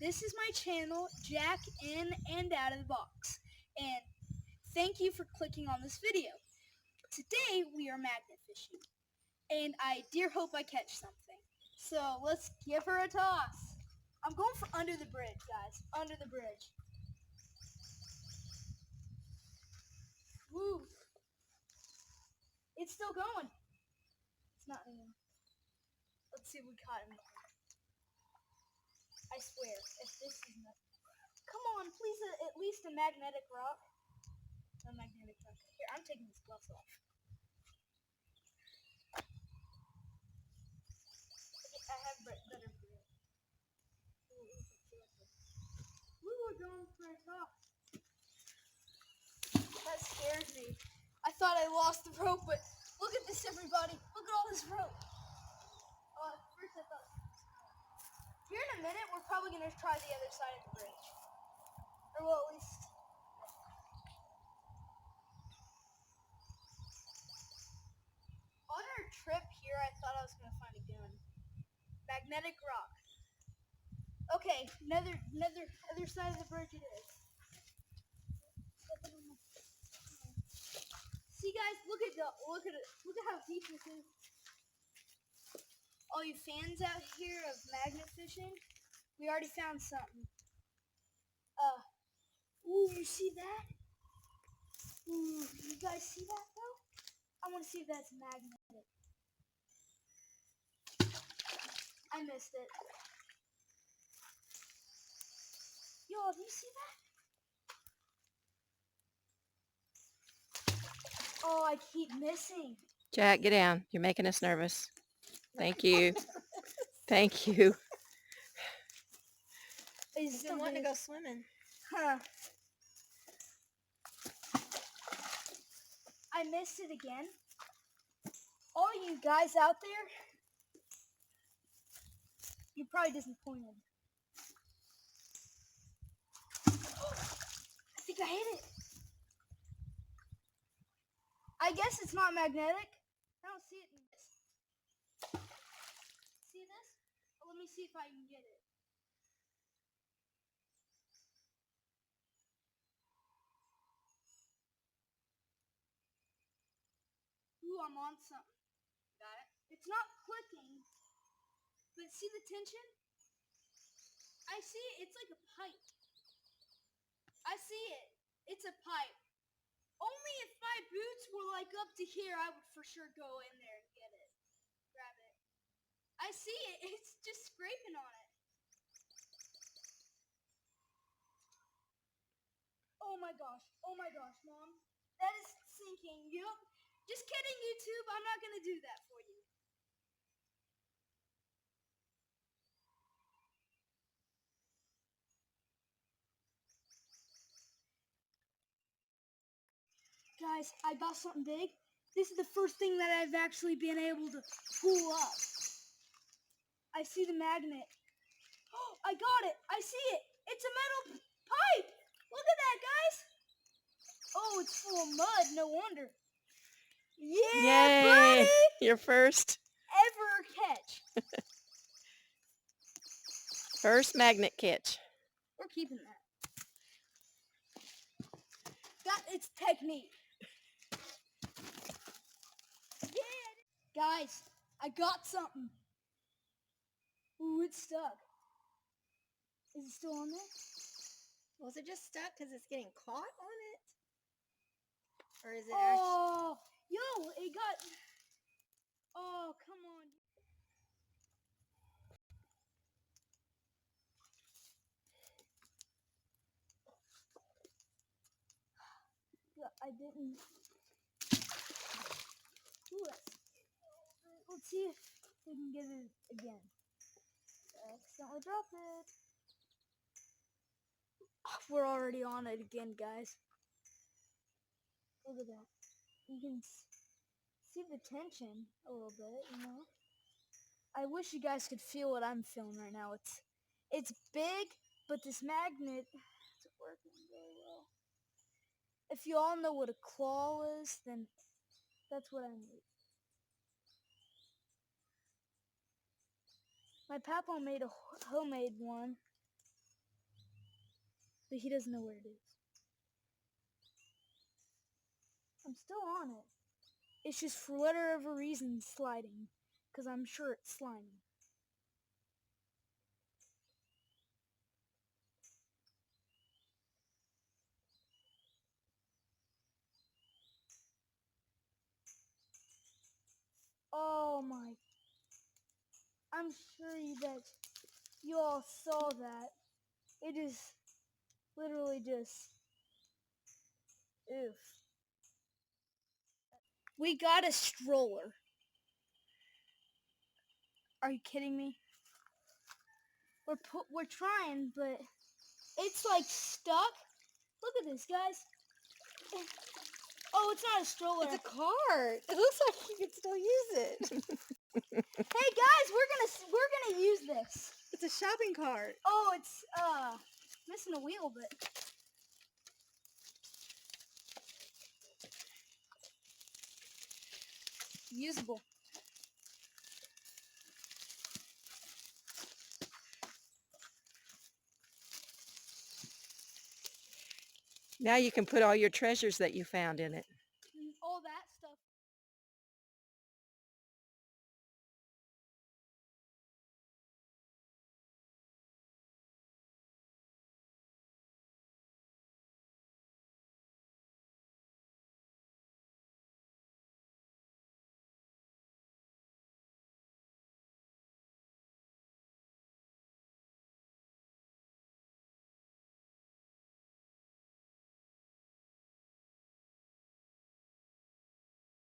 This is my channel, Jack In and Out of the Box, and thank you for clicking on this video. Today we are magnet fishing, and I dear hope I catch something. So let's give her a toss. I'm going for under the bridge, guys, under the bridge. Woo! It's still going. It's not anymore. Let's see if we caught him. I swear, if this is not... Come on, please, at least a magnetic rock. A magnetic rock. Here, I'm taking these gloves off. I have better grip. We were going for a top. That scares me. I thought I lost the rope, but look at this, everybody. Look at all this rope. First I thought... Here in a minute, we're probably going to try the other side of the bridge. Or well, at least... On our trip here, I thought I was going to find a gun. Magnetic rock. Okay, other side of the bridge it is. See, guys, look at how deep this is. All you fans out here of magnet fishing, we already found something. Ooh, you see that? Ooh, you guys see that though? I want to see if that's magnetic. I missed it. Yo, do you see that? Oh, I keep missing. Jack, get down. You're making us nervous. Thank you. Thank you. He's been wanting to go swimming. Huh. I missed it again. All you guys out there, you're probably disappointed. I think I hit it. I guess it's not magnetic. I don't see it in this. See this? Let me see if I can get it. Ooh, I'm on something. Got it? It's not clicking, but see the tension? I see it. It's like a pipe. I see it. It's a pipe. Only if my boots were like up to here, I would for sure go in there and get it. Grab it. I see it. It's just scraping on it. Oh my gosh, Mom. That is sinking. Yup. Just kidding, YouTube. I'm not going to do that for you. Guys, I got something big. This is the first thing that I've actually been able to pull up. I see the magnet. Oh, I got it. I see it. It's a metal pipe. Look at that, guys. Oh, it's full of mud. No wonder. Yeah, Yay! buddy. Your first Ever catch. First magnet catch. We're keeping that. It's technique. Yeah. Guys, I got something. Ooh, it's stuck. Is it still on there? Was it just stuck because it's getting caught on it? Or is it Oh, yo, it got... Oh, come on. I didn't... Ooh, let's see if we can get it again. Accidentally drop it. Oh, we're already on it again, guys. Look at that. You can see the tension a little bit, you know. I wish you guys could feel what I'm feeling right now. It's big, but this magnet isn't working very well. If you all know what a claw is, then that's what I need. My papa made a homemade one. but he doesn't know where it is. I'm still on it. It's just for whatever reason sliding, because I'm sure it's slimy. Oh my. I'm sure that you all saw that. It is literally just oof. We got a stroller. Are you kidding me? We're trying, but it's like stuck. Look at this, guys. Oh, it's not a stroller. It's a cart. It looks like you can still use it. Hey guys, we're gonna use this. It's a shopping cart. Oh, it's missing a wheel, but usable. Now you can put all your treasures that you found in it.